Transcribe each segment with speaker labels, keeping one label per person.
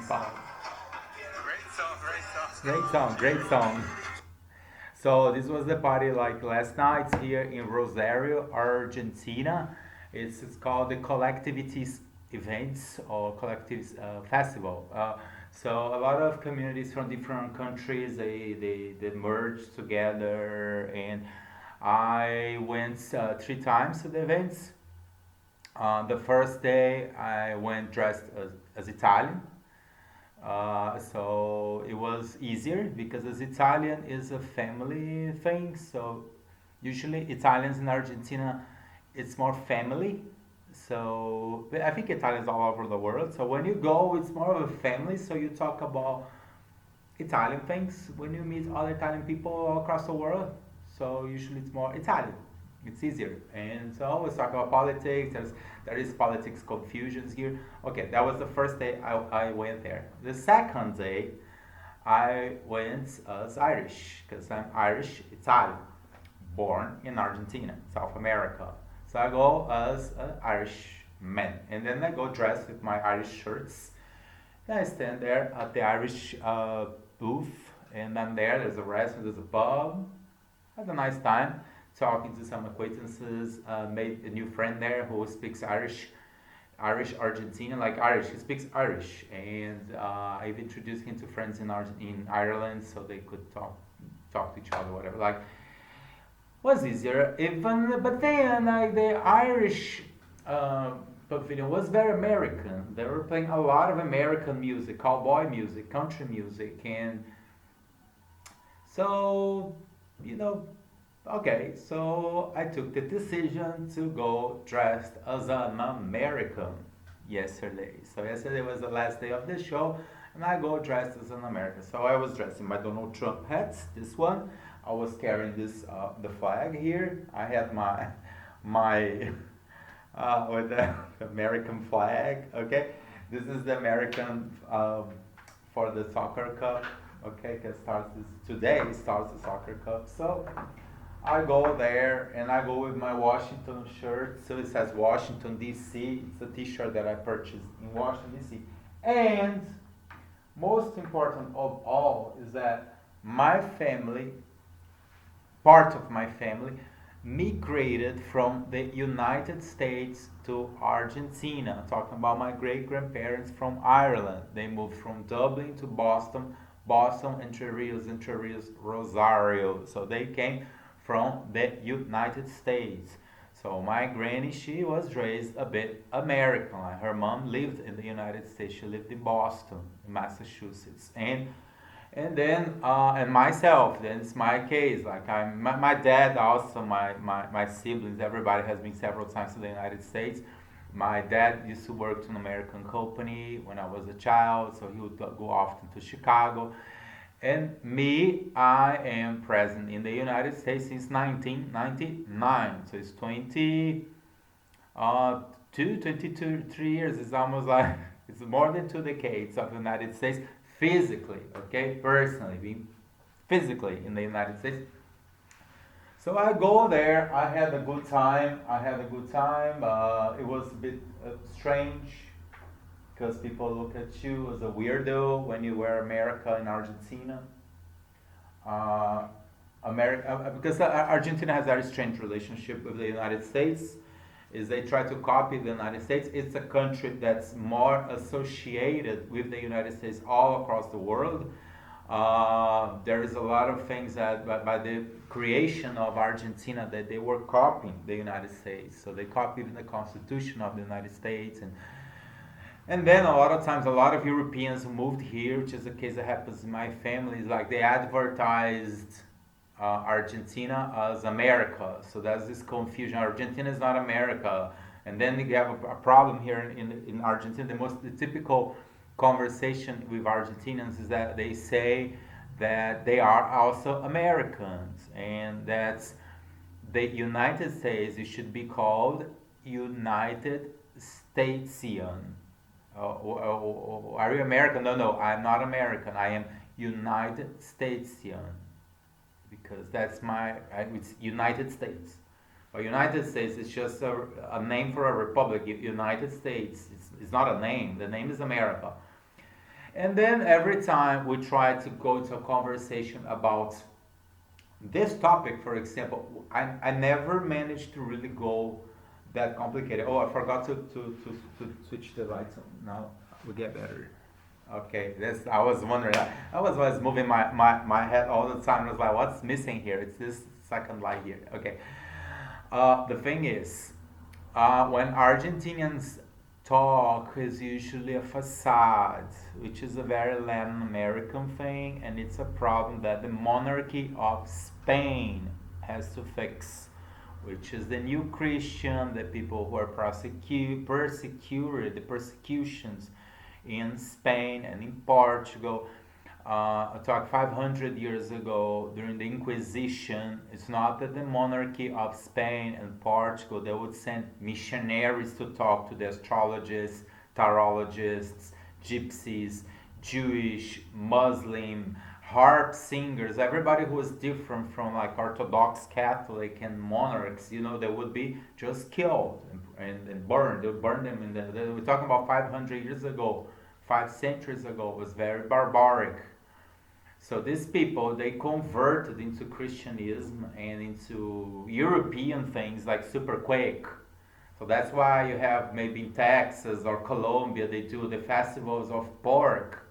Speaker 1: song.
Speaker 2: Great song, great song.
Speaker 1: Great song, great song. So this was the party like last night here in Rosario, Argentina. It's called the Collectivities Events or Collectivities Festival. So a lot of communities from different countries they merged together, and I went 3 times to the events. The first day I went dressed as Italian. So it was easier because as Italian is a family thing. So usually Italians in Argentina, it's more family. So but I think Italians all over the world. So when you go, it's more of a family. So you talk about Italian things when you meet other Italian people all across the world. So usually it's more Italian. It's easier. And so always talk about politics. There is politics confusions here. Okay, that was the first day I went there. The second day I went as Irish because I'm Irish Italian, born in Argentina, South America. So I go as an Irish man, and then I go dressed with my Irish shirts. Then I stand there at the Irish booth, and then there's a restaurant, there's a pub. Had a nice time talking to some acquaintances. Made a new friend there who speaks Irish, Irish Argentinian, like Irish. He speaks Irish, and I've introduced him to friends in Ireland so they could talk to each other, whatever. Like was easier even, but then like the Irish pavilion was very American. They were playing a lot of American music, cowboy music, country music, and so you know okay, so I took the decision to go dressed as an American yesterday. So yesterday was the last day of the show, and I go dressed as an American. So I was dressed in my Donald Trump hats. This one, I was carrying this the flag here. I had my with the American flag. Okay, this is the American for the soccer cup. Okay, because today starts the soccer cup. So I go there and I go with my Washington shirt. So it says Washington D.C. It's a T-shirt that I purchased in Washington D.C. And most important of all is that my family, part of my family, migrated from the United States to Argentina. Talking about my great grandparents from Ireland. They moved from Dublin to Boston, Boston, Entre Rios, Rosario. So they came from the United States. So my granny, she was raised a bit American. Like her mom lived in the United States. She lived in Boston, in Massachusetts, and then and myself. Then it's my case. Like my dad also, my siblings. Everybody has been several times to the United States. My dad used to work to an American company when I was a child, so he would go often to Chicago. And me, I am present in the United States since 1999. So it's 22, 3 years. It's almost like it's more than 2 decades of the United States physically, okay? Personally, being physically in the United States. So I go there. I had a good time. It was a bit strange because people look at you as a weirdo when you wear America in Argentina. Because Argentina has a very strange relationship with the United States. Is they try to copy the United States. It's a country that's more associated with the United States all across the world. There is a lot of things that by the creation of Argentina that they were copying the United States. So they copied the Constitution of the United States and then a lot of times, a lot of Europeans who moved here, which is a case that happens in my family, is like they advertised Argentina as America. So there's this confusion. Argentina is not America. And then you have a problem here in Argentina. The typical conversation with Argentinians is that they say that they are also Americans and that the United States it should be called United Statesian. Are you American? No, no, I'm not American. I am United Statesian because it's United States. But United States is just a name for a republic. United States, it's not a name. The name is America. And then every time we try to go to a conversation about this topic, for example, I never managed to really go that complicated. Oh, I forgot to switch the lights on. Now we get better. Okay, that's, I was wondering. I was moving my head all the time. I was like, what's missing here? It's this second light here. Okay. The thing is, when Argentinians talk, is usually a facade, which is a very Latin American thing, and it's a problem that the monarchy of Spain has to fix, which is the new Christian, the people who are persecuted, the persecutions in Spain and in Portugal. I talked 500 years ago during the Inquisition. It's not that the monarchy of Spain and Portugal, they would send missionaries to talk to the astrologists, tarologists, gypsies, Jewish, Muslim, harp singers, everybody who was different from like Orthodox Catholic and monarchs, they would be just killed and burned. They would burn them we're talking about 500 years ago, 5 centuries ago. It was very barbaric. So these people, they converted into Christianism and into European things like super quick. So that's why you have maybe in Texas or Colombia, they do the festivals of pork.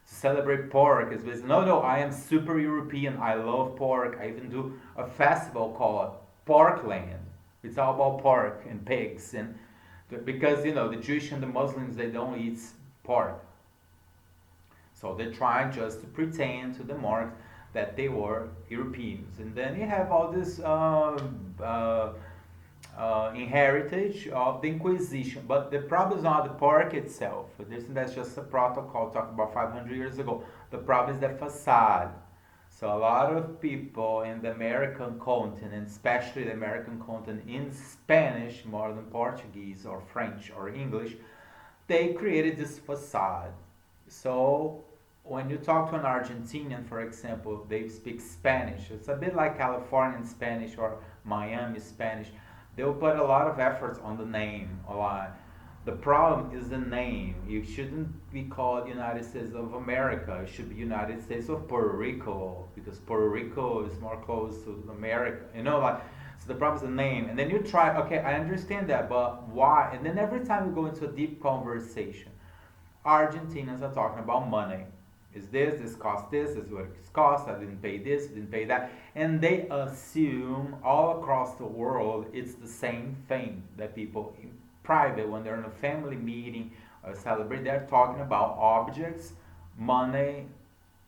Speaker 1: To celebrate pork is basically, no, I am super European. I love pork. I even do a festival called Porkland. It's all about pork and pigs, and because the Jewish and the Muslims, they don't eat pork. So they try just to pretend to the marks that they were Europeans. And then you have all this heritage of the Inquisition. But the problem is not the pork itself. That's just a protocol talked about 500 years ago. The problem is the facade. So a lot of people in the American continent, especially the American continent in Spanish more than Portuguese or French or English, they created this facade. So when you talk to an Argentinian, for example, they speak Spanish. It's a bit like Californian Spanish or Miami Spanish. They'll put a lot of efforts on the name. A lot. The problem is the name. You shouldn't be called United States of America. It should be United States of Puerto Rico, because Puerto Rico is more close to America. So the problem is the name. And then you try, okay, I understand that, but why? And then every time you go into a deep conversation, Argentinians are talking about money. Is this cost this is what it costs, I didn't pay this, I didn't pay that. And they assume all across the world it's the same thing, that people in private, when they're in a family meeting or celebrate, they're talking about objects, money,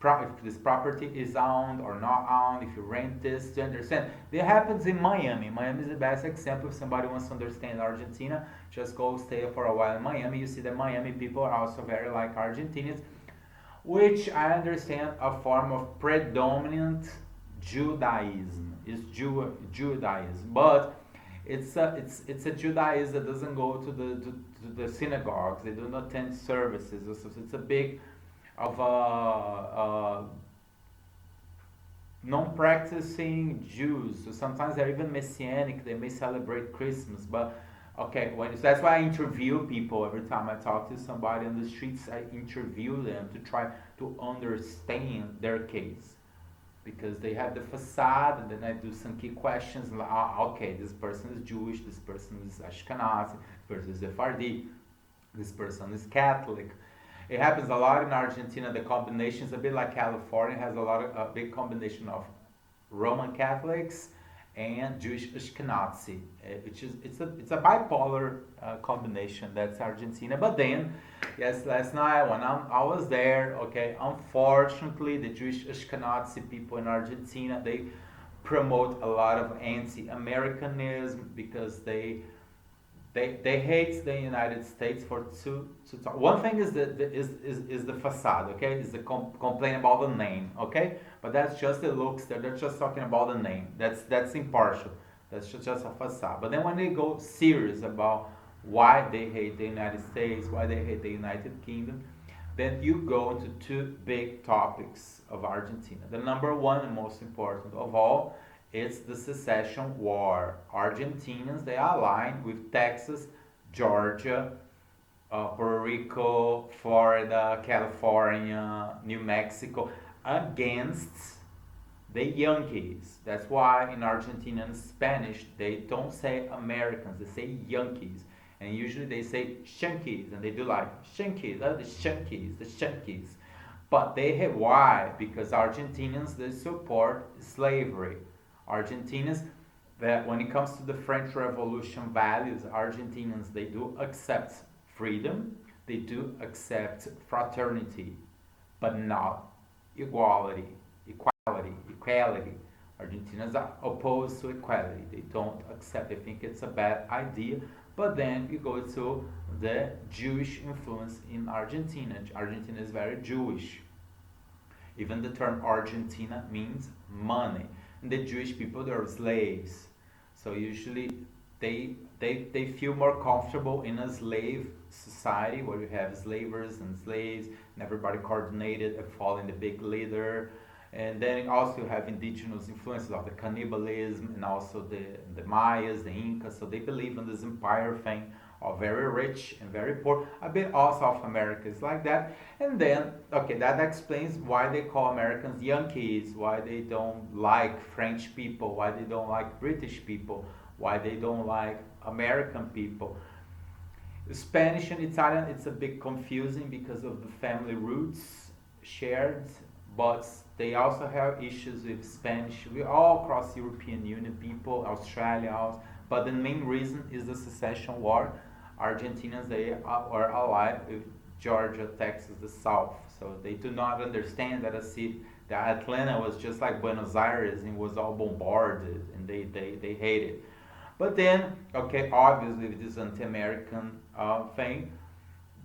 Speaker 1: if this property is owned or not owned, if you rent this, to understand. That happens in Miami. Miami is the best example. If somebody wants to understand Argentina, just go stay for a while in Miami. You see that Miami people are also very like Argentinians, which I understand a form of predominant Judaism. It's Judaism, but it's a Judaism that doesn't go to the synagogues. They do not attend services. It's a big of a non-practicing Jews. So sometimes they're even messianic. They may celebrate Christmas, but okay, so that's why I interview people every time I talk to somebody on the streets. I interview them to try to understand their case, because they have the facade, and then I do some key questions like, okay, this person is Jewish, this person is Ashkenazi, this person is Sephardi, this person is Catholic. It happens a lot in Argentina. The combination is a bit like California. It has a big combination of Roman Catholics and Jewish Ashkenazi, which is it's a bipolar combination. That's Argentina. But then, yes, last night when I was there, okay, unfortunately, the Jewish Ashkenazi people in Argentina, they promote a lot of anti-Americanism, because they hate the United States for two talk. One thing is the facade, okay? Is the complaint about the name, okay? But that's just the looks. They're just talking about the name. That's impartial. That's just a facade. But then when they go serious about why they hate the United States, why they hate the United Kingdom, then you go into two big topics of Argentina. The number one and most important of all, it's the secession war. Argentinians, they are aligned with Texas, Georgia, Puerto Rico, Florida, California, New Mexico, against the Yankees. That's why in Argentinian Spanish they don't say Americans, they say Yankees. And usually they say Shankies, and they do like Shankies, oh the Shankies, the Shankies. But they have why? Because Argentinians they support slavery. Argentinians that when it comes to the French Revolution values, Argentinians they do accept freedom, they do accept fraternity, but not equality, equality. Argentinians are opposed to equality. They don't accept. They think it's a bad idea. But then you go to the Jewish influence in Argentina. Argentina is very Jewish. Even the term Argentina means money. And the Jewish people, they're slaves. So usually they feel more comfortable in a slave society where you have slavers and slaves and everybody coordinated and following the big leader. And then also you have indigenous influences of the cannibalism and also the Mayas, the Incas. So they believe in this empire thing of very rich and very poor. A bit all South America is like that. And then, okay, that explains why they call Americans Yankees, why they don't like French people, why they don't like British people, why they don't like American people. Spanish and Italian, it's a bit confusing because of the family roots shared, but they also have issues with Spanish. We all across European Union people, Australia also, but the main reason is the secession war. Argentinians, they are allied with Georgia, Texas, the South. So they do not understand that a city, that Atlanta was just like Buenos Aires and was all bombarded, and they hate it. But then, okay, obviously with this anti-American thing,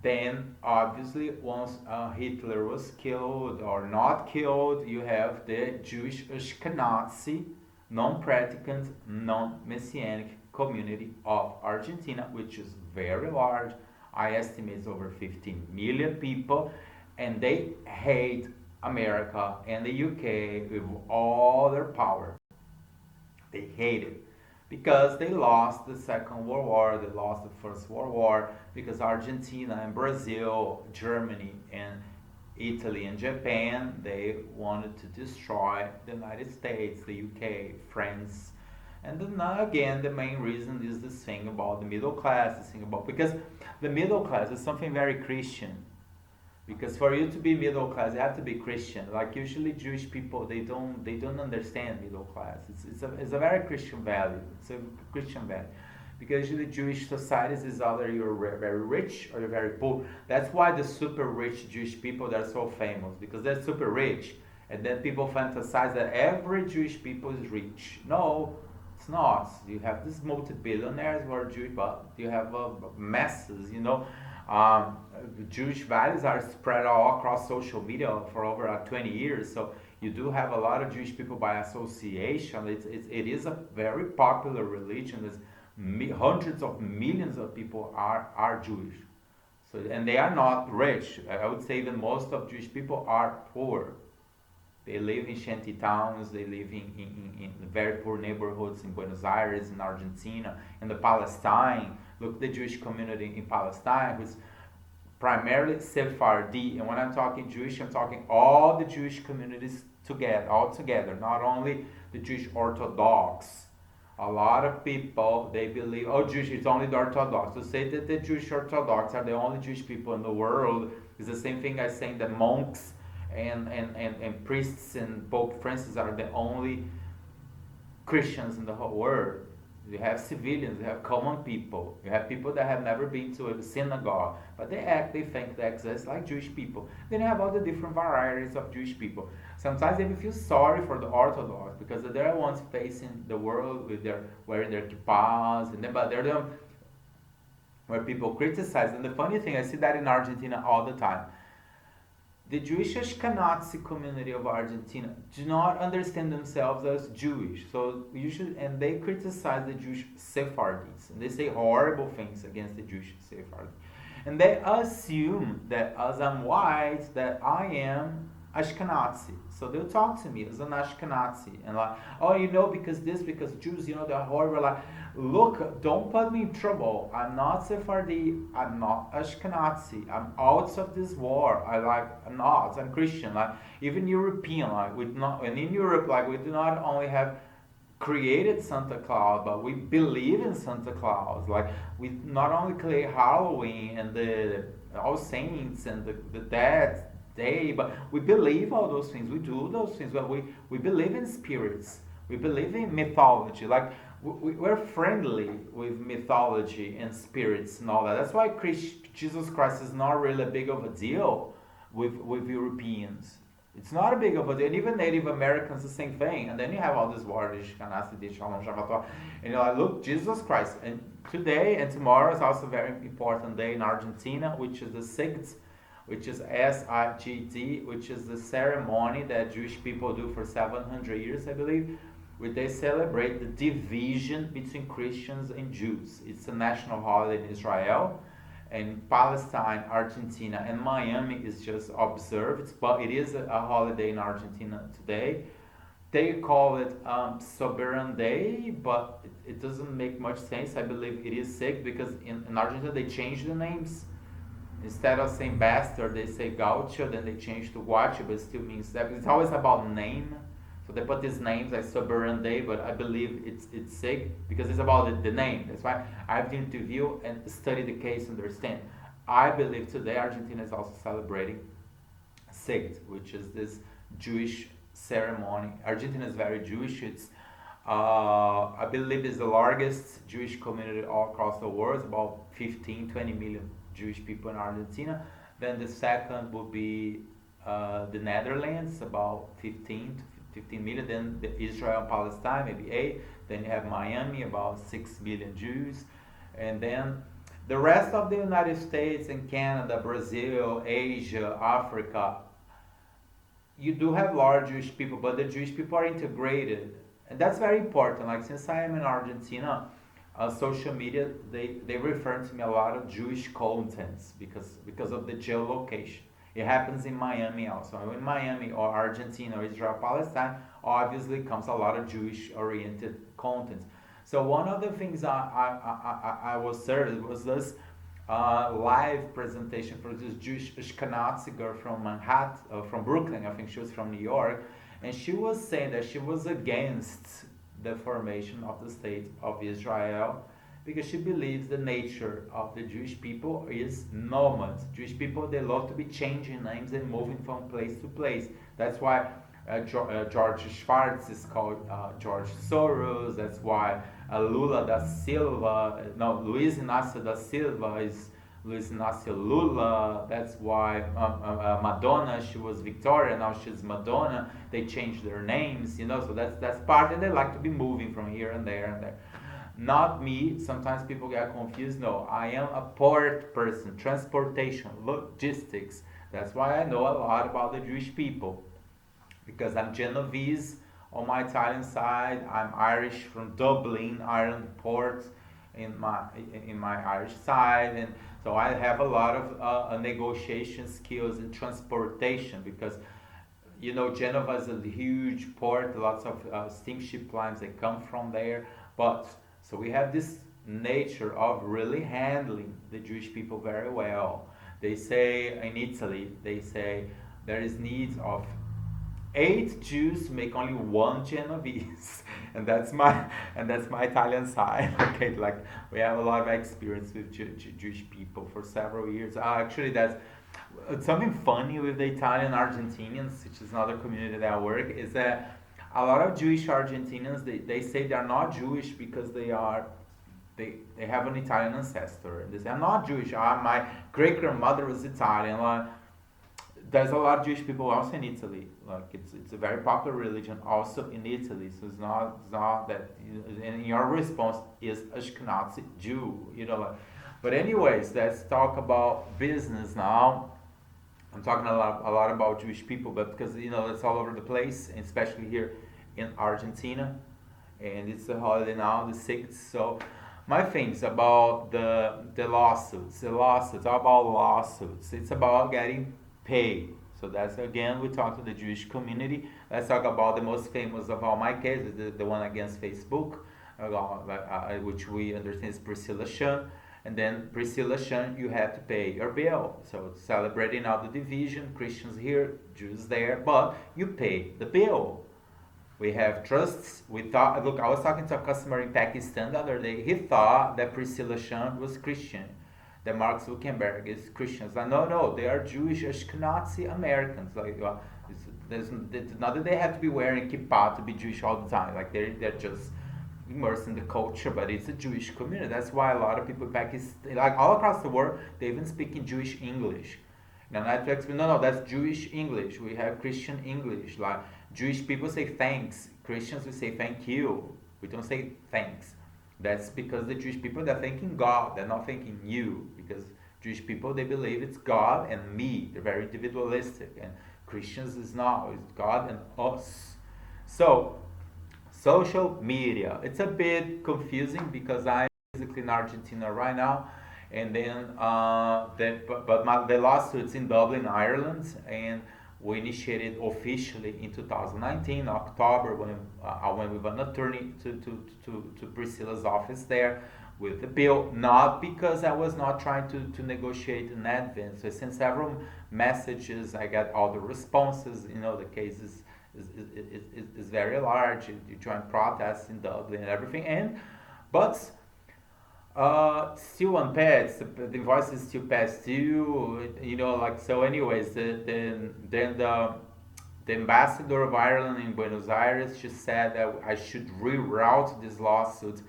Speaker 1: then obviously once Hitler was killed or not killed, you have the Jewish Ashkenazi, non-practicant, non-messianic community of Argentina, which is very large. I estimate it's over 15 million people, and they hate America and the UK with all their power. They hate it because they lost the Second World War, they lost the First World War, because Argentina and Brazil, Germany and Italy and Japan, they wanted to destroy the United States, the UK, France. And then again, the main reason is this thing about the middle class, this thing about, because the middle class is something very Christian. Because for you to be middle class, you have to be Christian. Like usually Jewish people, they don't understand middle class. It's a very Christian value. It's a Christian value. Because usually Jewish societies is either you're very rich or you're very poor. That's why the super rich Jewish people, they're so famous, because they're super rich. And then people fantasize that every Jewish people is rich. No, it's not. You have these multi-billionaires who are Jewish, but you have masses, you know. Jewish values are spread all across social media for over 20 years. So you do have a lot of Jewish people by association. It is a very popular religion. There's hundreds of millions of people are Jewish. So, and they are not rich. I would say even most of Jewish people are poor. They live in shanty towns, they live in very poor neighborhoods in Buenos Aires, in Argentina, in the Palestine. Look, the Jewish community in Palestine, who's primarily Sephardi. And when I'm talking Jewish, I'm talking all the Jewish communities together, all together, not only the Jewish Orthodox. A lot of people, they believe, oh, Jewish, it's only the Orthodox. To say that the Jewish Orthodox are the only Jewish people in the world is the same thing as saying that monks and priests and Pope Francis are the only Christians in the whole world. You have civilians, you have common people, you have people that have never been to a synagogue, but they think they exist like Jewish people. Then you have all the different varieties of Jewish people. Sometimes they feel sorry for the Orthodox because they're the ones facing the world with their wearing their kippas, but they're the where people criticize. And the funny thing, I see that in Argentina all the time. The Jewish Ashkenazi community of Argentina do not understand themselves as Jewish. So and they criticize the Jewish Sephardis. And they say horrible things against the Jewish Sephardis. And they assume that as I'm white, that I am Ashkenazi. So they'll talk to me as an Ashkenazi and like, oh, you know, because this, because Jews, you know, they're horrible. Like, look, don't put me in trouble. I'm not Sephardi. I'm not Ashkenazi. I'm out of this war. I'm not. I'm Christian. Like, even European. Like, we do not, and in Europe, like, we do not only have created Santa Claus, but we believe in Santa Claus. Like, we not only create Halloween and the All Saints and the Dead Day, but we believe all those things. We do those things, but we believe in spirits. We believe in mythology. Like, we're friendly with mythology and spirits and all that. That's why Jesus Christ is not really a big of a deal with Europeans. It's not a big of a deal. And even Native Americans, the same thing. And then you have all this war, and you're like, look, Jesus Christ. And today and tomorrow is also a very important day in Argentina, which is the SIGT, which is SIGT, which is the ceremony that Jewish people do for 700 years, I believe, where they celebrate the division between Christians and Jews. It's a national holiday in Israel, and Palestine, Argentina, and Miami is just observed, but it is a holiday in Argentina today. They call it Sovereign Day, but it doesn't make much sense. I believe it is sick because in Argentina they changed the names. Instead of saying bastard, they say gaucho, then they change to guacho, but it still means that. It's always about name. So they put these names like Sovereign Day, but I believe it's sick because it's about the name. That's why I have to interview and study the case, understand. I believe today Argentina is also celebrating SIGT, which is this Jewish ceremony. Argentina is very Jewish. It's I believe it's the largest Jewish community all across the world. It's about 15, 20 million Jewish people in Argentina. Then the second would be the Netherlands, about 15 million. Then the Israel and Palestine, maybe 8. Then you have Miami, about 6 million Jews. And then the rest of the United States and Canada, Brazil, Asia, Africa, you do have large Jewish people, but the Jewish people are integrated. And that's very important. Like, since I am in Argentina, social media, they refer to me a lot of Jewish contents because of the geolocation. It happens in Miami also. In Miami or Argentina or Israel, Palestine, obviously comes a lot of Jewish-oriented content. So one of the things I was served was this live presentation for this Jewish Ashkenazi girl from Manhattan, from Brooklyn. I think she was from New York, and she was saying that she was against the formation of the state of Israel because she believes the nature of the Jewish people is nomads. Jewish people, they love to be changing names and moving from place to place. That's why George Schwartz is called George Soros. That's why Lula da Silva, no, Luiz Inácio da Silva is Luiz Inácio Lula. That's why Madonna, she was Victoria, now she's Madonna. They changed their names, you know, so that's part, and they like to be moving from here and there and there. Not me. Sometimes people get confused. No, I am a port person, transportation, logistics. That's why I know a lot about the Jewish people, because I'm Genovese on my Italian side. I'm Irish from Dublin, Ireland port in my Irish side, and so I have a lot of negotiation skills in transportation because, you know, Genova is a huge port. Lots of steamship lines that come from there, but so we have this nature of really handling the Jewish people very well. They say in Italy, they say there is needs of 8 Jews to make only 1 Genovese, and that's my Italian side. Okay, like we have a lot of experience with Jewish people for several years. Actually, that's something funny with the Italian Argentinians, which is another community that I work, is that a lot of Jewish Argentinians, they say they are not Jewish because they have an Italian ancestor. They say, I'm not Jewish. My great grandmother was Italian. Like, there's a lot of Jewish people also in Italy. Like, it's a very popular religion also in Italy. So it's not that. And your response is Ashkenazi Jew. You know. Like, but anyways, let's talk about business now. I'm talking a lot about Jewish people, but because, you know, it's all over the place, and especially here in Argentina, and it's a holiday now, the 6th. So my things about the lawsuits, all about lawsuits. It's about getting paid. So that's, again, we talk to the Jewish community. Let's talk about the most famous of all my cases, the one against Facebook, which we understand is Priscilla Shun. And then Priscilla Shun, you have to pay your bill. So celebrating all the division, Christians here, Jews there, but you pay the bill. We have trusts. We thought, look, I was talking to a customer in Pakistan the other day. He thought that Priscilla Shun was Christian, that Mark Zuckerberg is Christian. Like, no, they are Jewish Ashkenazi Americans. Like, there's not that they have to be wearing kippah to be Jewish all the time. Like, they're just immersed in the culture, but it's a Jewish community. That's why a lot of people in Pakistan, like all across the world, they even speak in Jewish English. Now, I have to explain, no, that's Jewish English. We have Christian English. Like, Jewish people say thanks. Christians, we say thank you. We don't say thanks. That's because the Jewish people, they're thanking God. They're not thanking you. Because Jewish people, they believe it's God and me. They're very individualistic. And Christians is not. It's God and us. So, social media. It's a bit confusing because I'm basically in Argentina right now. And then, the lawsuit's in Dublin, Ireland. And we initiated officially in 2019, October, when I went with an attorney to Priscilla's office there with the bill, not because I was not trying to negotiate in advance. I sent several messages, I got all the responses, the case is very large, you join protests in Dublin and everything, but still unpassed. The invoice is still past due. So. Anyways, then the ambassador of Ireland in Buenos Aires just said that I should reroute this lawsuit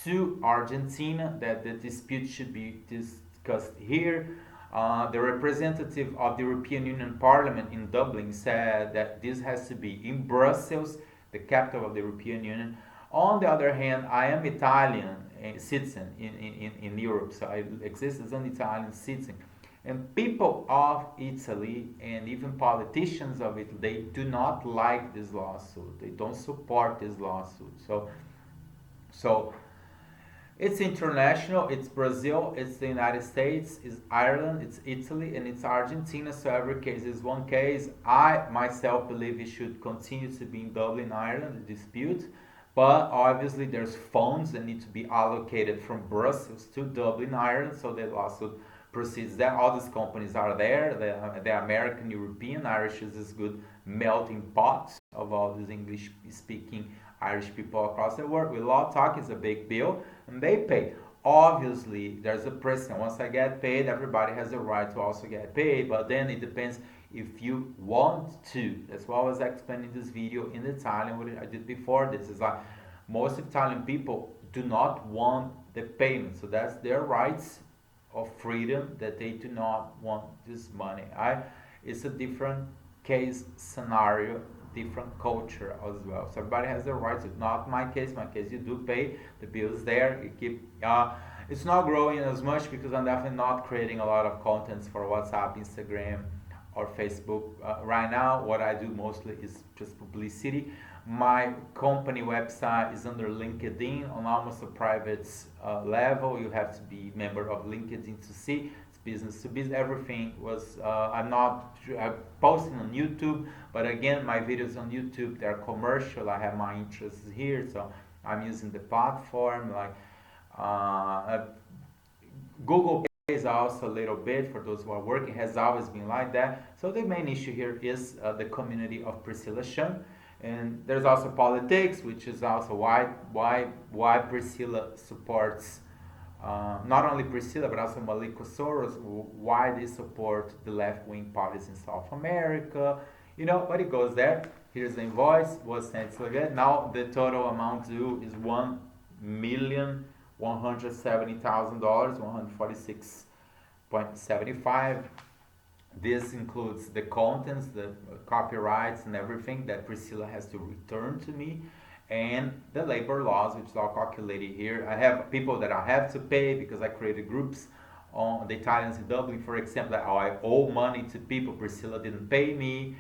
Speaker 1: to Argentina. That the dispute should be discussed here. The representative of the European Union Parliament in Dublin said that this has to be in Brussels, the capital of the European Union. On the other hand, I am Italian citizen in Europe, so I exist as an Italian citizen. And people of Italy and even politicians of Italy, they do not like this lawsuit. They don't support this lawsuit. So it's international, it's Brazil, it's the United States, it's Ireland, it's Italy, and it's Argentina. So every case is one case. I myself believe it should continue to be in Dublin, Ireland, the dispute. But obviously there's funds that need to be allocated from Brussels to Dublin, Ireland, so the lawsuit proceeds there. All these companies are there. The American, European, Irish is this good melting pot of all these English-speaking Irish people across the world. With law talk is a big bill, and they pay. Obviously, there's a precedent. Once I get paid, everybody has the right to also get paid, but then it depends if you want to. That's why I was explaining this video in Italian, what I did before. This is like, most Italian people do not want the payment, so that's their rights of freedom, that they do not want this money. It's a different case scenario, different culture as well. So everybody has their rights. It's not my case. My case, you do pay the bills there. You keep. It's not growing as much because I'm definitely not creating a lot of contents for WhatsApp, Instagram, or Facebook. Right now, what I do mostly is just publicity. My company website is under LinkedIn on almost a private level. You have to be a member of LinkedIn to see. It's business to business. Everything was, I'm posting on YouTube, but again, my videos on YouTube, they're commercial. I have my interests here, so I'm using the platform. Like Google is also a little bit, for those who are working, has always been like that. So the main issue here is the community of Civilisation. And there's also politics, which is also why Priscilla supports, not only Priscilla, but also Maliko Soros, why they support the left-wing parties in South America. But it goes there. Here's the invoice, was sent to again. Now the total amount due is $1,170,000, 146.75. This includes the contents, the copyrights and everything that Priscilla has to return to me, and the labor laws, which are calculated here. I have people that I have to pay because I created groups on the Italians in Dublin, for example, that I owe money to people. Priscilla didn't pay me,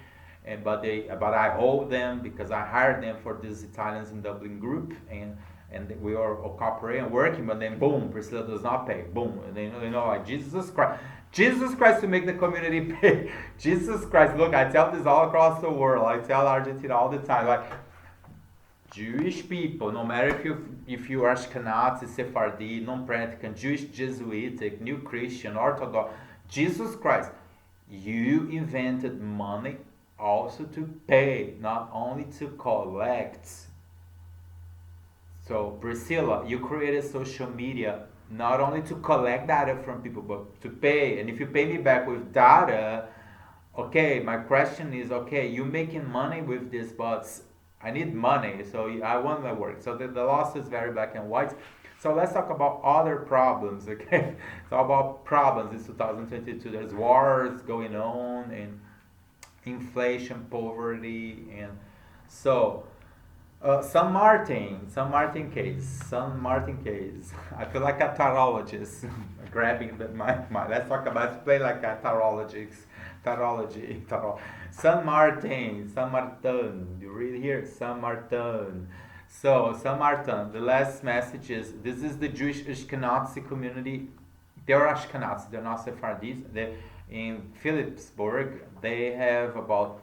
Speaker 1: but I owe them because I hired them for this Italians in Dublin group, and we are cooperating and working, but then boom, Priscilla does not pay. Boom, and like Jesus Christ. Jesus Christ to make the community pay. Jesus Christ, look, I tell this all across the world. I tell Argentina all the time, like Jewish people, no matter if you are Ashkenazi, Sephardi, non-practicant, Jewish, Jesuitic, New Christian, Orthodox, Jesus Christ, you invented money also to pay, not only to collect. So Priscilla, you created social media not only to collect data from people, but to pay. And if you pay me back with data, okay, my question is, okay, you're making money with this, but I need money, so I want my work. So the loss is very black and white. So let's talk about other problems, okay? It's all about problems. It's 2022. There's wars going on, and inflation, poverty, and so San Martin case. I feel like a tarologist grabbing my. Let's talk about play like a tarology. San Martin. You read here, San Martin. So San Martin. The last message is: this is the Jewish Ashkenazi community. They're Ashkenazi. They're not Sephardis. In Philipsburg, they have about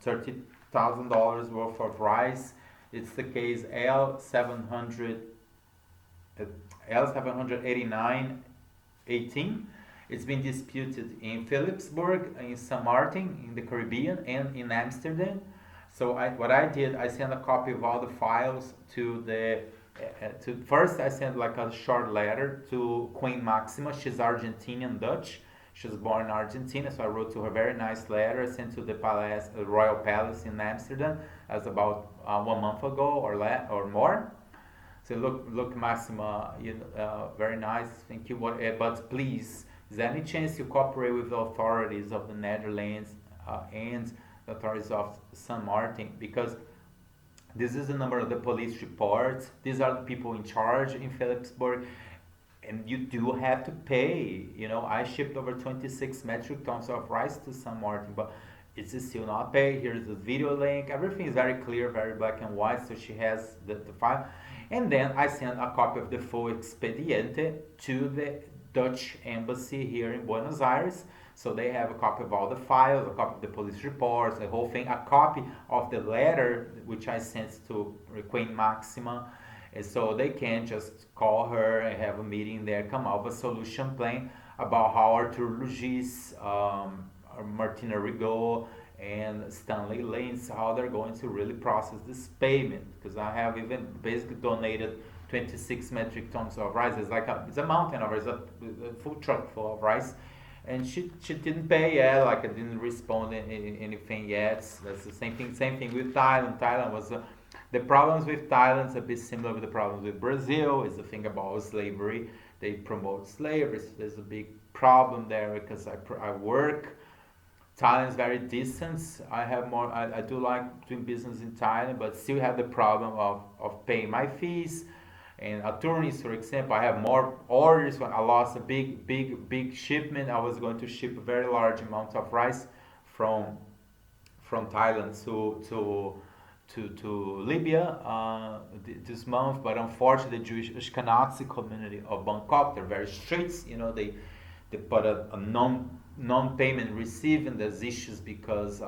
Speaker 1: $30,000 worth of rice. It's the case L789-18. It's been disputed in Philipsburg, in St. Martin, in the Caribbean, and in Amsterdam. So what I did, I sent a copy of all the files to the. First, I sent like a short letter to Queen Maxima. She's Argentinian Dutch. She was born in Argentina, so I wrote to her a very nice letter. I sent to the palace, Royal Palace in Amsterdam, as about 1 month ago or more. So look, Maxima, very nice. Thank you. But please, is there any chance you cooperate with the authorities of the Netherlands and the authorities of St. Martin? Because this is the number of the police reports. These are the people in charge in Philipsburg. And you do have to pay. I shipped over 26 metric tons of rice to St. Martin, but it's still not paid. Here's the video link. Everything is very clear, very black and white, so she has the file. And then I sent a copy of the full expediente to the Dutch embassy here in Buenos Aires. So they have a copy of all the files, a copy of the police reports, the whole thing, a copy of the letter which I sent to Queen Maxima. And so they can just call her and have a meeting there, come up with a solution plan about how Arthur Lugis, Martina Rigaud, and Stanley Lentz, how they're going to really process this payment. Because I have even basically donated 26 metric tons of rice. It's a mountain of rice, a full truck full of rice. And she didn't pay yet, I didn't respond anything yet. That's the same thing with Thailand. Thailand was the problems with Thailand is a bit similar with the problems with Brazil. Is the thing about slavery. They promote slavery. So there's a big problem there because I work. Thailand is very distant. I do like doing business in Thailand, but still have the problem of paying my fees. And attorneys, for example, I have more orders. When I lost a big shipment, I was going to ship a very large amount of rice from Thailand to Libya this month, but unfortunately the Jewish Ashkenazi community of Bangkok, they're very strict. They put a non-payment receipt, and there's issues because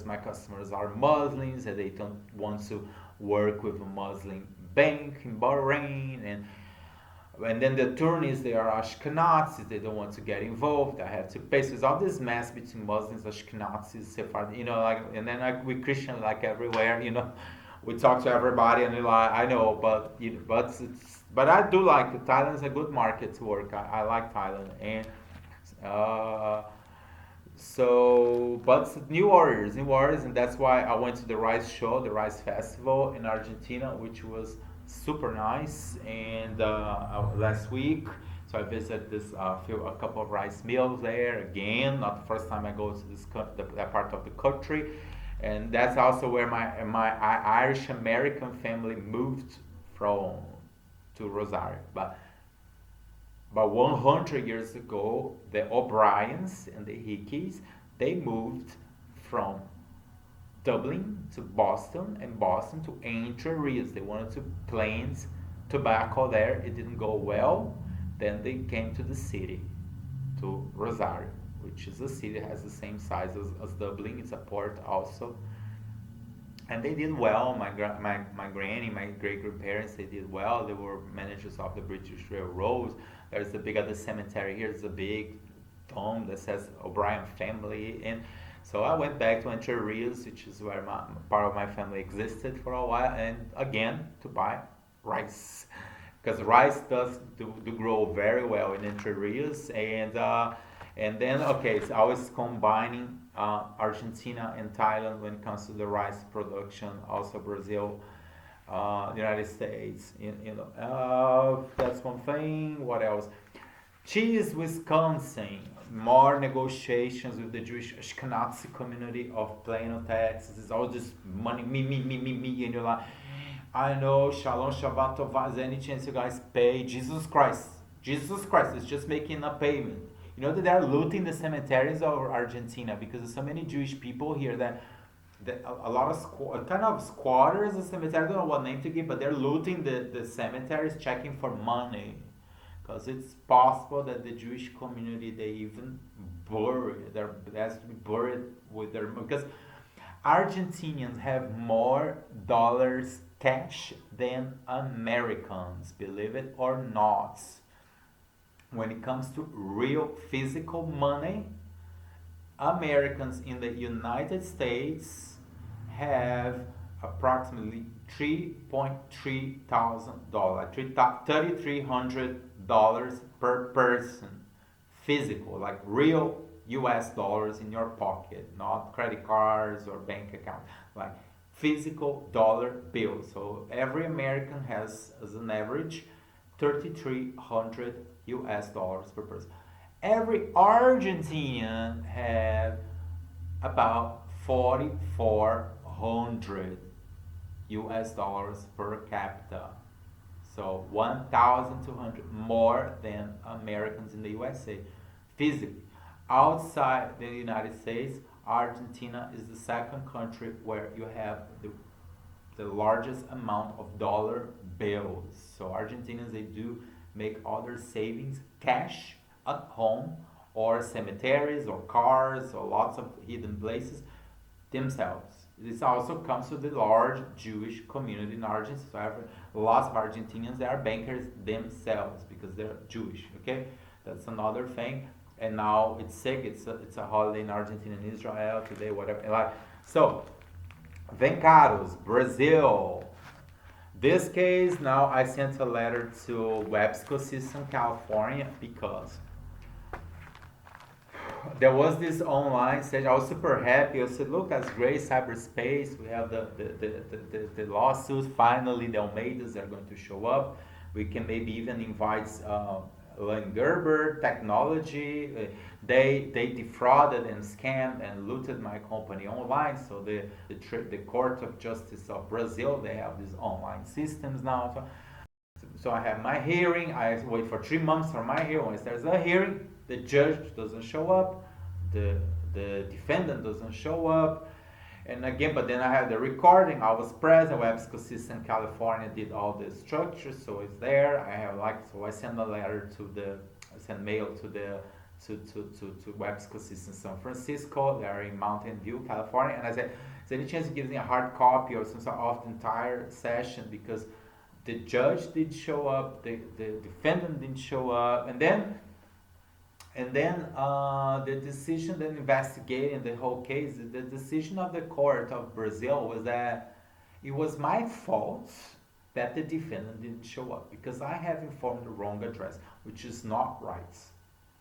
Speaker 1: my customers are Muslims and they don't want to work with a Muslim bank in Bahrain, and then the attorneys, they are Ashkenazis, they don't want to get involved. I have to pay. So it's all this mess between Muslims, Ashkenazis, Sephardi, and then we Christian everywhere, we talk to everybody, and I know, but I do like it. Thailand is a good market to work. I like Thailand, and but new warriors, and that's why I went to the Rice Show, the Rice Festival in Argentina, which was super nice. And last week, so I visited a couple of rice mills there again. Not the first time I go to that part of the country, and that's also where my Irish American family moved from to Rosario. But about 100 years ago, the O'Briens and the Hickeys, they moved from Dublin to Boston, and Boston to Entre Rios. They wanted to plant tobacco there. It didn't go well. Then they came to the city. to Rosario, which is a city has the same size as Dublin. It's a port also, and they did well. My granny, my great grandparents, they did well. They were managers of the British Railroads. There's a big other cemetery here. There's a big dome that says O'Brien family, and so I went back to Entre Rios, which is where part of my family existed for a while, and again to buy rice, because rice does do grow very well in Entre Rios, and then okay, so I was combining Argentina and Thailand when it comes to the rice production, also Brazil, United States, that's one thing. What else? Cheese, Wisconsin, more negotiations with the Jewish Ashkenazi community of Plano, Texas. It's all just money, me, and you're like, I know, Shalom, Shabbat Tov, is any chance you guys pay? Jesus Christ is just making a payment. You know that they're looting the cemeteries of Argentina because there's so many Jewish people here that a lot of kind of squatters in cemetery, I don't know what name to give, but they're looting the cemeteries, checking for money. Because it's possible that the Jewish community, they even bury, they has to be buried with their, because Argentinians have more dollars cash than Americans, believe it or not. When it comes to real physical money, Americans in the United States have approximately $3.3 thousand, $3,300 per person, physical, like real US dollars in your pocket, not credit cards or bank account, like physical dollar bills. So every American has, as an average, 3,300 US dollars per person. Every Argentinian have about 4,400 US dollars per capita. So 1,200 more than Americans in the USA physically. Outside the United States, Argentina is the second country where you have the largest amount of dollar bills. So Argentinians, they do make other savings, cash at home, or cemeteries, or cars, or lots of hidden places themselves. This also comes to the large Jewish community in Argentina. So lots of Argentinians, they are bankers themselves because they're Jewish. Okay, that's another thing. And now it's sick. It's a holiday in Argentina and Israel today, whatever. Like so, Vencados, Brazil. This case, now I sent a letter to Websco System, California, because there was this online session. I was super happy. I said, look, that's great, cyberspace. We have the lawsuit. Finally, the Almeidas are going to show up. We can maybe even invite LEGroup Technology. They defrauded and scammed and looted my company online. So the Court of Justice of Brazil, they have these online systems now. So I have my hearing. I wait for 3 months for my hearing. Once there's a hearing, the judge doesn't show up, the defendant doesn't show up, and again, but then I have the recording. I was present. Websco System California did all the structures, so it's there. I have so I send a letter I send mail to Websco System San Francisco. They are in Mountain View, California, and I said, is there any chance you give me a hard copy or some sort of the entire session, because the judge did show up, the defendant didn't show up, and then the decision, then investigating the whole case, the decision of the court of Brazil was that it was my fault that the defendant didn't show up because I have informed the wrong address, which is not right.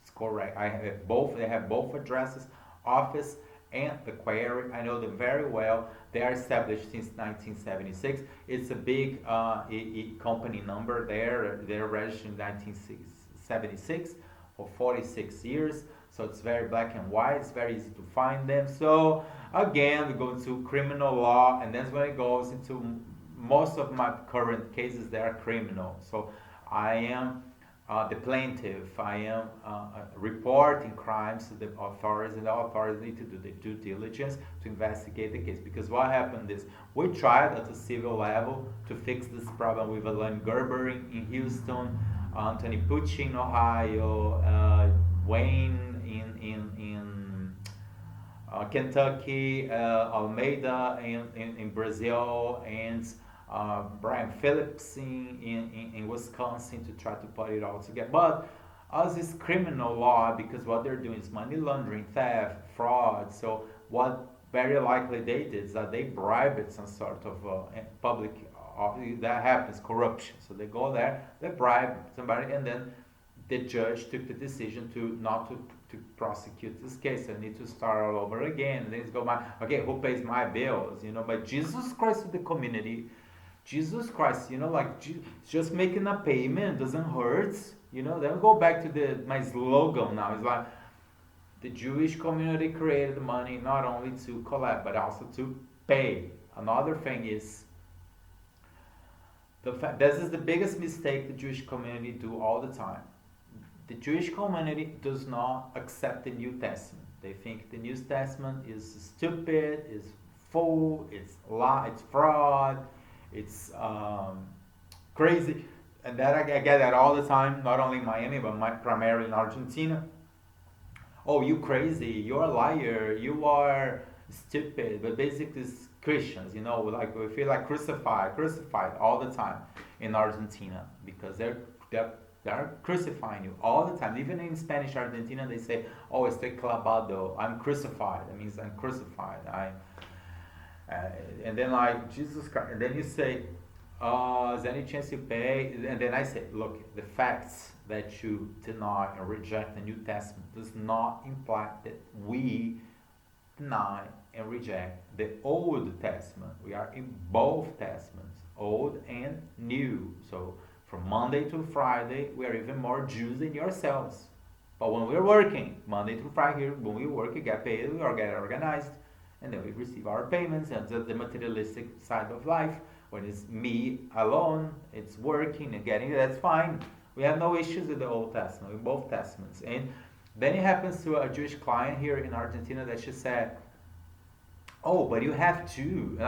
Speaker 1: It's correct. They have both addresses, office and the query. I know them very well. They are established since 1976. It's a big company number there. They're registered in 1976. For 46 years, so it's very black and white. It's very easy to find them. So again, we go into criminal law, and that's when it goes into most of my current cases. They are criminal. So I am the plaintiff. I am reporting crimes to the authorities, and the authorities need to do the due diligence to investigate the case. Because what happened is we tried at the civil level to fix this problem with LEGroup in Houston, Anthony Pucci in Ohio, Wayne in Kentucky, Almeida in Brazil, and Brian Phillips in Wisconsin to try to put it all together. But us is criminal law because what they're doing is money laundering, theft, fraud. So what very likely they did is that they bribed some sort of public, that happens, corruption. So they go there, they bribe somebody, and then the judge took the decision to not to prosecute this case. I need to start all over again. And then it's go okay, who pays my bills? But Jesus Christ to the community, Jesus Christ, just making a payment doesn't hurt. Then go back to my slogan now. It's like the Jewish community created money not only to collect but also to pay. Another thing is this is the biggest mistake the Jewish community do all the time. The Jewish community does not accept the New Testament. They think the New Testament is stupid, is full, it's lie, it's fraud, it's crazy. And that I get that all the time, not only in Miami, but primarily in Argentina. Oh, you crazy, you're a liar, you are stupid. But basically it's Christians, like we feel like crucified all the time in Argentina because they're crucifying you all the time. Even in Spanish Argentina, they say, "Oh, estoy clavado." I'm crucified. That means I'm crucified. And then like Jesus Christ. And then you say, "Is there any chance you pay?" And then I say, "Look, the facts that you deny and reject the New Testament does not imply that we deny and reject the Old Testament. We are in both Testaments, Old and New. So." From Monday to Friday, we are even more Jews than yourselves. But when we're working, Monday to Friday, here, when we work, we get paid, we get organized, and then we receive our payments. And that's the materialistic side of life. When it's me alone, it's working and getting it, that's fine. We have no issues with the Old Testament, with both Testaments. And then it happens to a Jewish client here in Argentina that she said, "Oh, but you have two."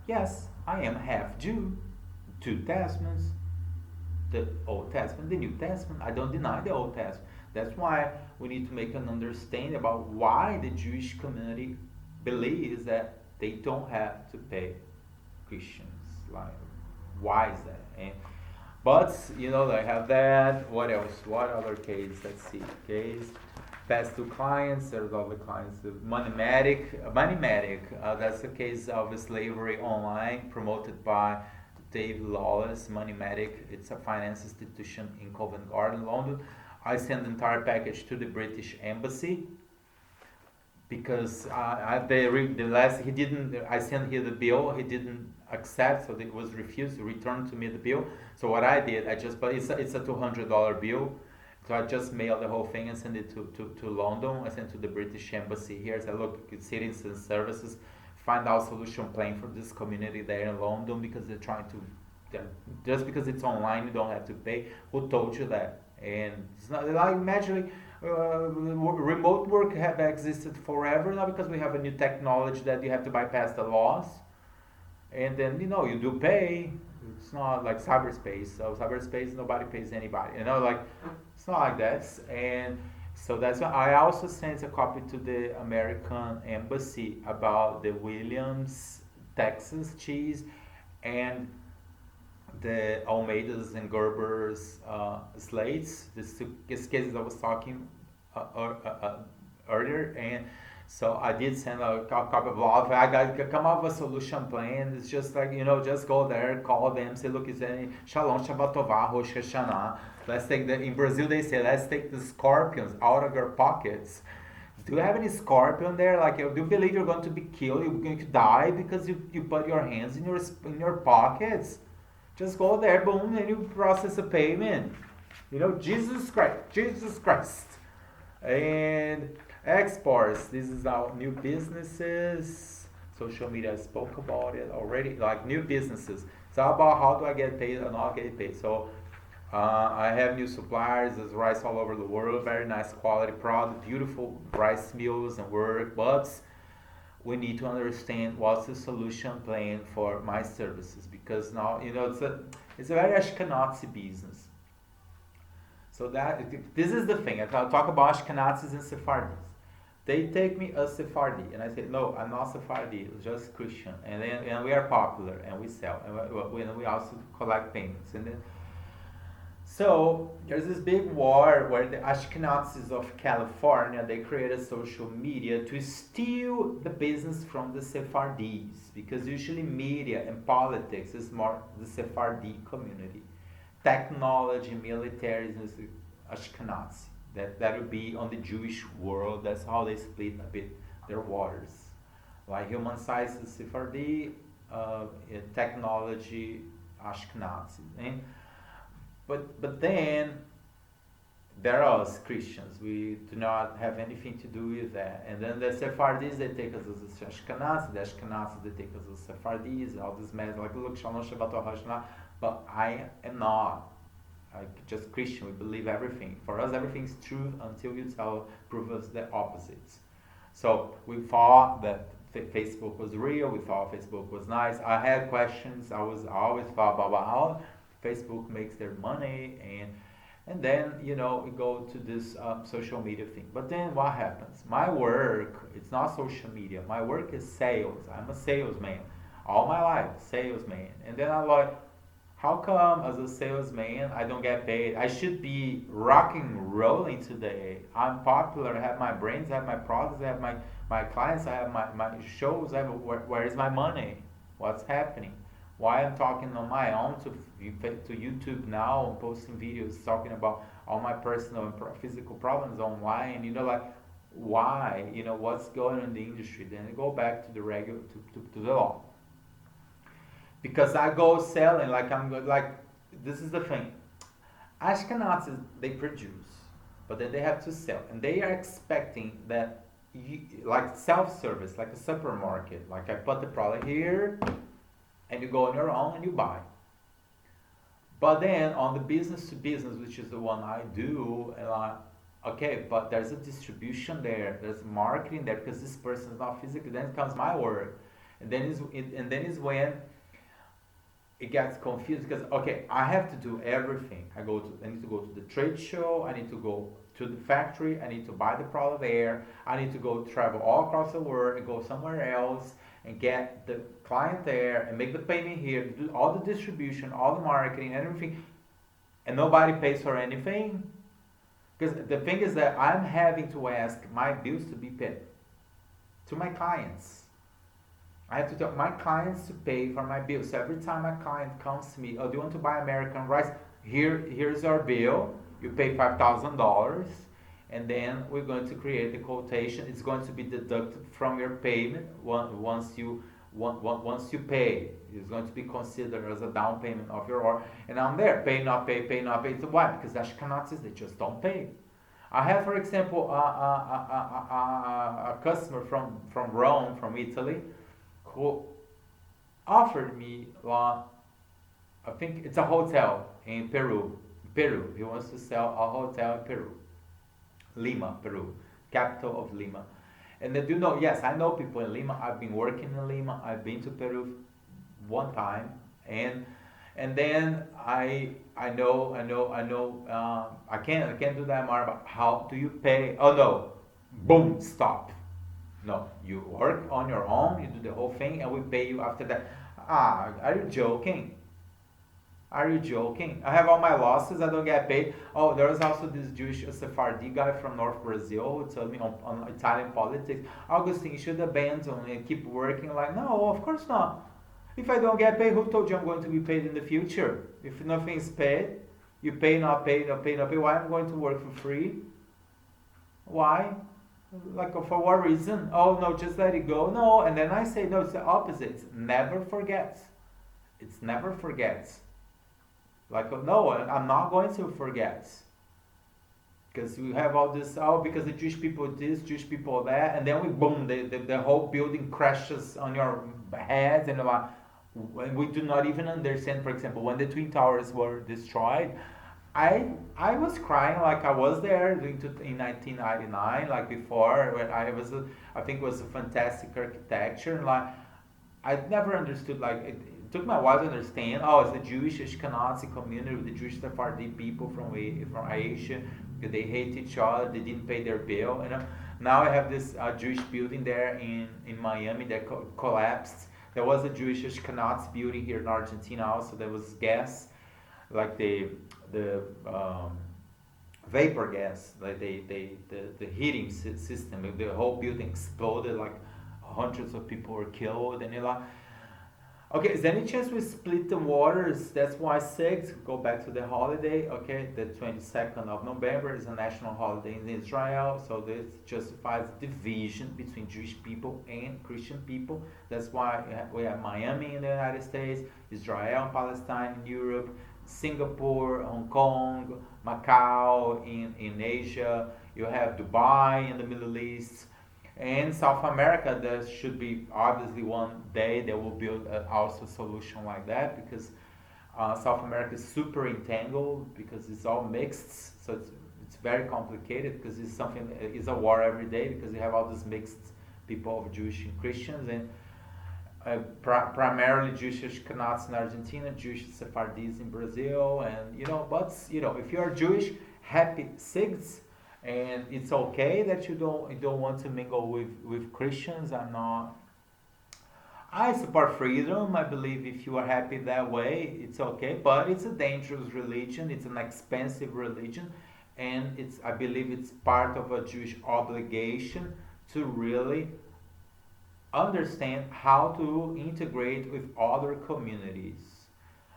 Speaker 1: Yes, I am half Jew, 2 Testaments. The Old Testament, the New Testament. I don't deny the Old Testament. That's why we need to make an understanding about why the Jewish community believes that they don't have to pay Christians. Like, why is that? But they have that. What else? What other case? Let's see. Case past 2 clients. There's other clients. Moneymatic. That's the case of slavery online promoted by Dave Lawless, Moneymatic. It's a finance institution in Covent Garden, London. I sent the entire package to the British Embassy because I sent here the bill, he didn't accept, so it was refused to return to me the bill. So what I did, but it's a $200 bill, so I just mailed the whole thing and sent it to London. I sent to the British Embassy here. I said, look, it's Citizen Services. Find out solution plan for this community there in London because they're trying to, just because it's online, you don't have to pay. Who told you that? And it's not like magically remote work have existed forever now because we have a new technology that you have to bypass the laws. And then, you do pay. It's not like cyberspace. So cyberspace, nobody pays anybody. It's not like that. And so that's why I also sent a copy to the American Embassy about the Williams, Texas cheese and the Almeidas and Gerber's slates. These cases I was talking earlier. And so I did send a copy of all. I got to come up with a solution plan. It's just like, just go there, call them, say, look, is there any Shalom, Shabbat Tovah, Rosh Hashanah. Let's take in Brazil they say, let's take the scorpions out of your pockets. Do you have any scorpion there? Like, do you believe you're going to be killed? You're going to die because you put your hands in your pockets? Just go there, boom, and you process a payment. Jesus Christ. And exports. This is our new businesses. Social media, I spoke about it already. Like new businesses. It's about how do I get paid or not get paid. So I have new suppliers. There's rice all over the world. Very nice quality product. Beautiful rice mills and work. But we need to understand what's the solution plan for my services. Because now, it's a very Ashkenazi business. So this is the thing. I talk about Ashkenazis and Sephardis. They take me as Sephardi, and I say, no, I'm not Sephardi, it's just Christian. And we are popular, and we sell, and we also collect payments. And then, so there's this big war where the Ashkenazis of California, they created social media to steal the business from the Sephardis, because usually media and politics is more the Sephardi community. Technology, militarism is Ashkenazi. That would be on the Jewish world. That's how they split a bit their waters. Like human science is Sephardi, technology Ashkenazi. But then there are us Christians. We do not have anything to do with that. And then the Sephardis, they take us as Ashkenazi. The Ashkenazis, they take us as Sephardis. All this mess, like look, Shalom Shabbat Hashna. But I am not. Just Christian, we believe everything. For us, everything is true until you prove us the opposites. So we thought that Facebook was real. We thought Facebook was nice. I had questions. I always thought about how Facebook makes their money, and then we go to this social media thing. But then what happens? My work, it's not social media. My work is sales. I'm a salesman. All my life, salesman. And then I'm like, how come as a salesman I don't get paid? I should be rocking, rolling today. I'm popular, I have my brands, I have my products, I have my clients, I have my shows. Where is my money? What's happening? Why I'm talking on my own to YouTube now, I'm posting videos talking about all my personal and physical problems online. Why? What's going on in the industry? Then I go back to the regular, to the law. Because I go selling this is the thing. Ashkenazis, they produce, but then they have to sell, and they are expecting that like self-service, like a supermarket. Like I put the product here, and you go on your own and you buy. But then on the business to business, which is the one I do, and okay, but there's a distribution there, there's marketing there, because this person is not physical. Then comes my work, and then is when it gets confused, because okay, I have to do everything. I need to go to the trade show, I need to go to the factory, I need to buy the product there, I need to go travel all across the world and go somewhere else and get the client there and make the payment here, do all the distribution, all the marketing and everything, and nobody pays for anything. Because the thing is that I'm having to ask my bills to be paid to my clients. I have to tell my clients to pay for my bills. So every time a client comes to me, oh, do you want to buy American rice? Here's our bill. You pay $5,000, and then we're going to create the quotation. It's going to be deducted from your payment once you pay. It's going to be considered as a down payment of your order. And I'm there, pay, not pay, pay, not pay. So why? Because Ashkenazis, they just don't pay. I have, for example, a customer from Rome, from Italy, who offered me, I think it's a hotel in Peru. He wants to sell a hotel in Peru. Lima, Peru, capital of Lima. And they do know, yes, I know people in Lima. I've been working in Lima. I've been to Peru one time. And then I know, I can't do that more, but how do you pay? Oh no, boom, stop. No, you work on your own, you do the whole thing, and we pay you after that. Are you joking? Are you joking? I have all my losses, I don't get paid. Oh, there was also this Jewish Sephardi guy from North Brazil who told me on Italian politics, Augustin, you should abandon and keep working. Like, no, of course not. If I don't get paid, who told you I'm going to be paid in the future? If nothing's paid, you pay, not pay, not pay, not pay. Why I'm going to work for free? Why? Like, for what reason? Oh no, just let it go. No, and then I say no, it's the opposite. It's never forgets. It's never forgets. Like, no, I'm not going to forget. Because we have all this, because the Jewish people this, Jewish people that, and then boom, the whole building crashes on your head, and we do not even understand. For example, when the Twin Towers were destroyed, I was crying like I was there in 1999, like before, when I think it was a fantastic architecture, and like I never understood, like took me a while to understand. Oh, it's the Jewish Ashkenazi community, the Jewish Sephardi people from Asia, because they hate each other. They didn't pay their bill. Now I have this Jewish building there in Miami that collapsed. There was a Jewish Ashkenazi building here in Argentina also. There was gas, like the vapor gas, like the heating system. The whole building exploded. Like hundreds of people were killed, and okay, is there any chance we split the waters? That's why 6, go back to the holiday, okay? The 22nd of November is a national holiday in Israel, so this justifies division between Jewish people and Christian people. That's why we have Miami in the United States, Israel and Palestine in Europe, Singapore, Hong Kong, Macau in Asia, you have Dubai in the Middle East, and South America. There should be obviously one day they will build also a solution like that, because South America is super entangled because it's all mixed, so it's very complicated, because it's a war every day, because you have all these mixed people of Jewish and Christians, and primarily Jewish Ashkenazis in Argentina, Jewish Sephardis in Brazil, and but if you are Jewish, happy SIGs. And it's okay that you don't want to mingle with Christians. I support freedom. I believe if you are happy that way, it's okay. But it's a dangerous religion. It's an expensive religion, and I believe it's part of a Jewish obligation to really understand how to integrate with other communities.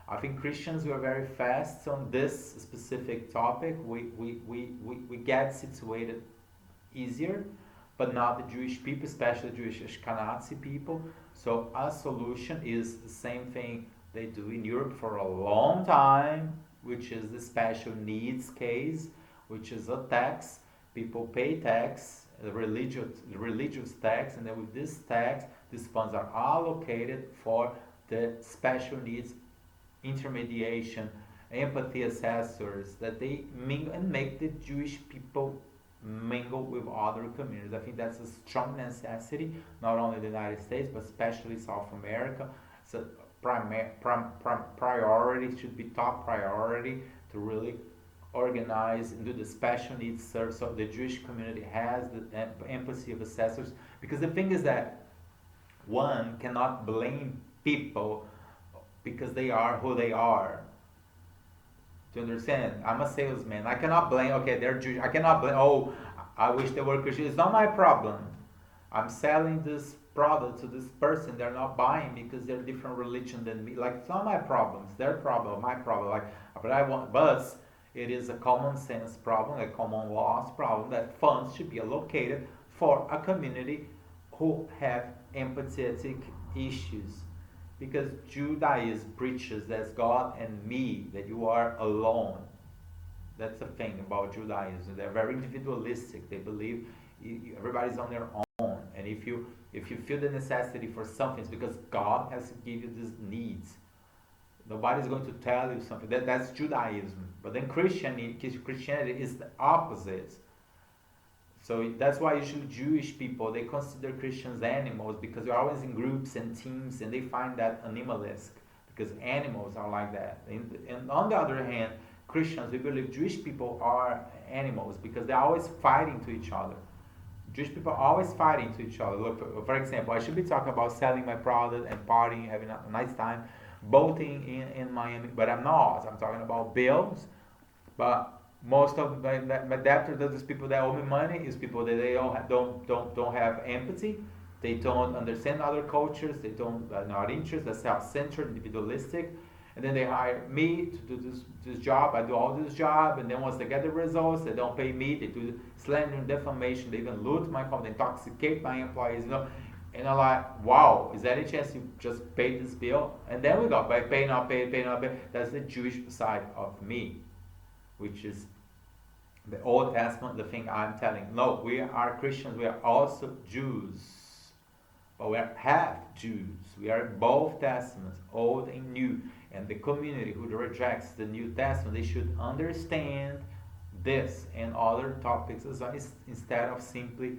Speaker 1: I think Christians were very fast on this specific topic. We get situated easier, but not the Jewish people, especially Jewish Ashkenazi people. So a solution is the same thing they do in Europe for a long time, which is the special needs case, which is a tax. People pay tax, the religious tax, and then with this tax, these funds are allocated for the special needs intermediation, empathy assessors, that they mingle and make the Jewish people mingle with other communities. I think that's a strong necessity, not only in the United States, but especially South America. So priority should be top priority to really organize and do the special needs service. So the Jewish community has the empathy of assessors, because the thing is that one cannot blame people because they are who they are. Do you understand? I'm a salesman. I cannot blame, okay, they're Jewish. I cannot blame, oh, I wish they were Christian. It's not my problem. I'm selling this product to this person. They're not buying because they're different religion than me. Like, it's not my problem. It's their problem, my problem. Like, but it is a common sense problem, a common laws problem, that funds should be allocated for a community who have empathetic issues. Because Judaism preaches that's God and me, that you are alone. That's the thing about Judaism. They're very individualistic. They believe everybody's on their own. And if you feel the necessity for something, it's because God has to give you these needs. Nobody's going to tell you something. That's Judaism. But then Christianity is the opposite. So that's why usually Jewish people, they consider Christians animals, because they're always in groups and teams, and they find that animalistic, because animals are like that. And on the other hand, Christians, we believe Jewish people are animals, because they're always fighting to each other. Jewish people are always fighting to each other. Look, for example, I should be talking about selling my product and partying, having a nice time, boating in Miami, but I'm not. I'm talking about bills, but most of my debtors, those people that owe me money, is people that they don't have empathy. They don't understand other cultures. They are not interested. They're self-centered, individualistic, and then they hire me to do this job. I do all this job, and then once they get the results, they don't pay me. They do slander and defamation. They even loot my company, intoxicate my employees. And I'm like, wow, is there any chance you just pay this bill? And then we go by pay, not pay, pay, not pay. That's the Jewish side of me, which is the Old Testament, the thing I'm telling. No, we are Christians, we are also Jews. But we are half Jews. We are both Testaments, Old and New. And the community who rejects the New Testament, they should understand this and other topics as well, instead of simply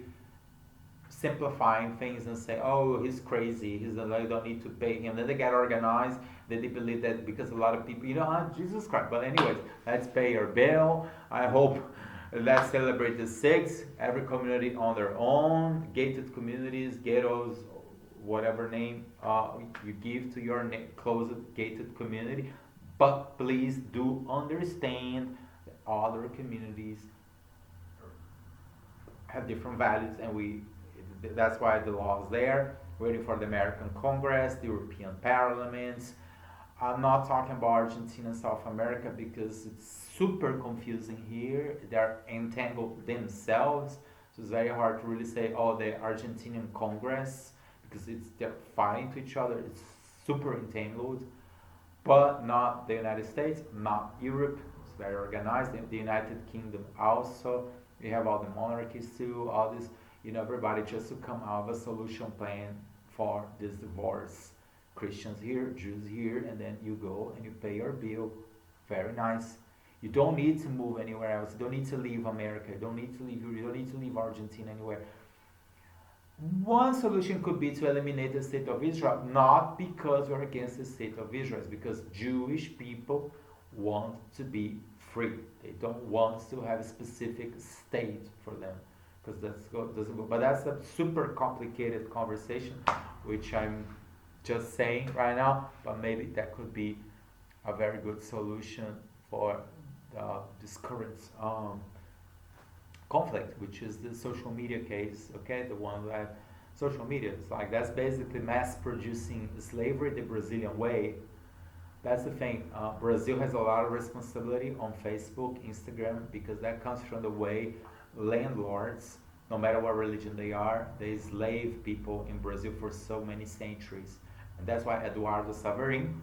Speaker 1: simplifying things and say, oh, he's crazy, I don't need to pay him. Then they get organized, then they believe that because a lot of people, Jesus Christ. But anyways, let's pay your bill. I hope let's celebrate the six, every community on their own, gated communities, ghettos, whatever name you give to your closed gated community. But please do understand that other communities have different values, and that's why the law is there, waiting for the American Congress, the European parliaments. I'm not talking about Argentina and South America because it's super confusing here. They're entangled themselves, so it's very hard to really say, oh, the Argentinian Congress, because they're fighting to each other. It's super entangled, but not the United States, not Europe. It's very organized. The United Kingdom also. We have all the monarchies too, all this, everybody just to come out of a solution plan for this divorce. Christians here, Jews here, and then you go and you pay your bill. Very nice. You don't need to move anywhere else. You don't need to leave America. You don't need to leave Europe. You don't need to leave Argentina anywhere. One solution could be to eliminate the state of Israel, not because we're against the state of Israel, it's because Jewish people want to be free. They don't want to have a specific state for them, because doesn't go. But that's a super complicated conversation, which I'm just saying right now. But maybe that could be a very good solution for this current conflict, which is the social media case. Okay, the one that social media is like, that's basically mass producing slavery the Brazilian way. That's the thing. Brazil has a lot of responsibility on Facebook, Instagram, because that comes from the way landlords, no matter what religion they are, they slave people in Brazil for so many centuries. And that's why Eduardo Saverin,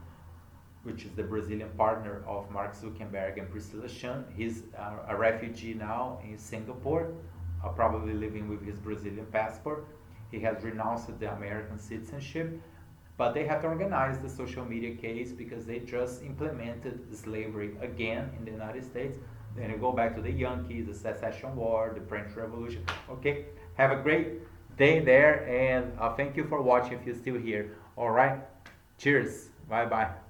Speaker 1: which is the Brazilian partner of Mark Zuckerberg and Priscilla Chan, he's a refugee now in Singapore, probably living with his Brazilian passport. He has renounced the American citizenship. But they have to organize the social media case because they just implemented slavery again in the United States. Then you go back to the Yankees, the Secession War, the French Revolution. Okay, have a great day there, and thank you for watching if you're still here. All right, cheers, bye bye.